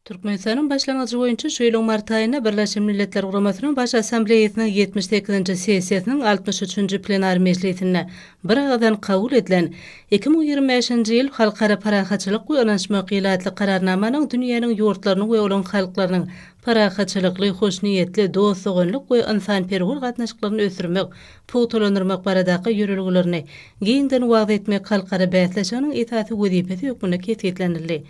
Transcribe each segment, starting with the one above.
Türkmenistan'ın başlangıcı boyunca şu yılın mart ayında Birleşmiş Milletler Guramasının Baş Asambleyasının 78. sesiyasının 63. plenar meclisine bir ağızdan kabul edilen 2025 yıl Halkara Parahaçılık we Anlaşma Qilatly kararnamanın dünýäniň ýurtlarynyň we olan halklarynyň parahaçylykly, hoşniyetli, dostsugunlyk we ynsanperwer gatnaşyklaryny ösürmek, putulandyrmak baradaky ýörelgilerini giňden wagt etmek halkara bäsleşiginiň esasy wezipesi ýokmuny kesgitlenildi.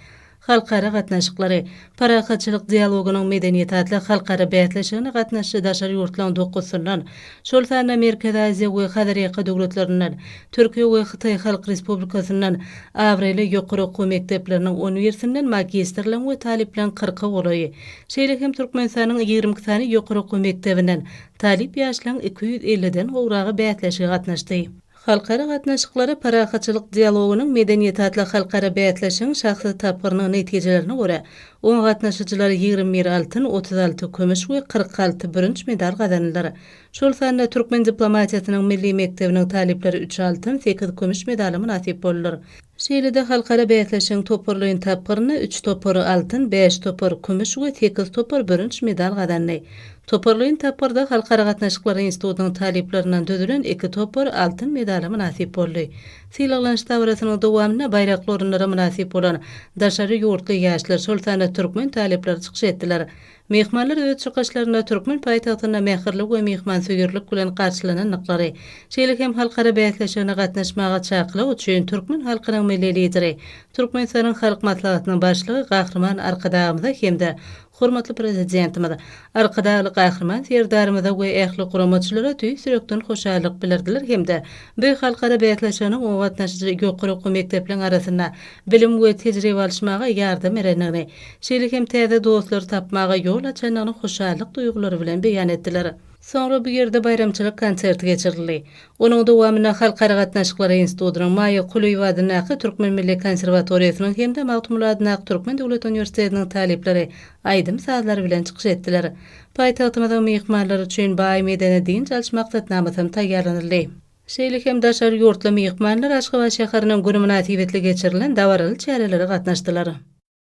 Halkara gatnaşyklary parahaçylyk dialogunyň medeniýet adly halkara bäsleşigine gatnaşy daşary ýurtlaryň dokusundan, şol sanda Merkezi Aziýa we Hazarýa döwletlerinden, Türkiýe we Hytaý Halk Respublikasyndan, Awreli ýokary okuw mekdepleriniň uniwersitinden magistrlaryň we taliplerin 40 bolaý. Şeýle hem Türkmenistanyň 20 sany ýokary okuw mekdebinden talip ýaşlaryň 250den gowragy bäsleşige gatnaşdy. Halkara gatnaşyklary parahaçylyk dialogunyň medeniýet adly halkara bäsleşigiň şahsy tapgyrynyň netijelerine görä 10 gatnaşyjylar 21 altyn, 36 kömüş we 46 bürünç medal gazandylar. Şol sanda Türkmen diplomatiýasynyň milli mektebiniň talipleri 3 altyn, 8 kömüş medal nasip boldylar. Şeýle-de halkara bäsleşigiň toparlaýyn tapgyryny 3 topar altyn, 5 topar kömüş we 8 topar bürünç medal gazandy. Toparlaýyn tapgarda halkara gatnaşyklary institutynyň taliplerinden dödülen 2 topar altyn medal nasip boldy. Sylaglanyş dawrasynyň dowamyna baýrakly orunlara nasip bolan daşary ýurtly ýaşlar şol sanda türkmen talipleri çykyş etdiler. Mehmanlar öz çykyşlarynda türkmen paýtagtyna mähirlik we mehmansöýerlik bilen garşylananlyklary, şeýle hem halkara bäsleşigine gatnaşmaga çakylyk üçin türkmen halkynyň milli lideri, Türkmenistanyň halk maslahatynyň başlygy Gahrman Arkadagymyza hemde hormatly prezidentimiz Arkadagy Gahrman Serdarymyza we ähli guramaçylara tüý sürekden hoşallyk bildirdiler hemde bu halkara bäsleşiginiň o gatnaşyjy ýokary okuw mekdepleriň arasynda bilim we tejribe alşmaga ýardam berenligini, şeýle hem täze dostlar tapmaga ýol açanyny hoşallyk duýgulary bilen beýan etdiler. Sonra bu ýerde bayramçylyk konserti geçirildi. Onuň dowamyna halkara gatnaşyklary institutynyň Maýa Kuliýewa adynaky Türkmen Milli Konserwatoriýasynyň hemde Magtymul adynaky Türkmen Döwlet Uniwersitetiniň talipleri aýdym sazlary bilen çykyş etdiler. Paýtagtymyzyň mehmanlary üçin baý medeni din çalyşmak satnamasy taýýarlandy. Şeýle hem daşary ýurtly mehmanlar Aşgabat şäheriniň günü münasibetli geçirilen dawaraly çäreleri gatnaşdylar.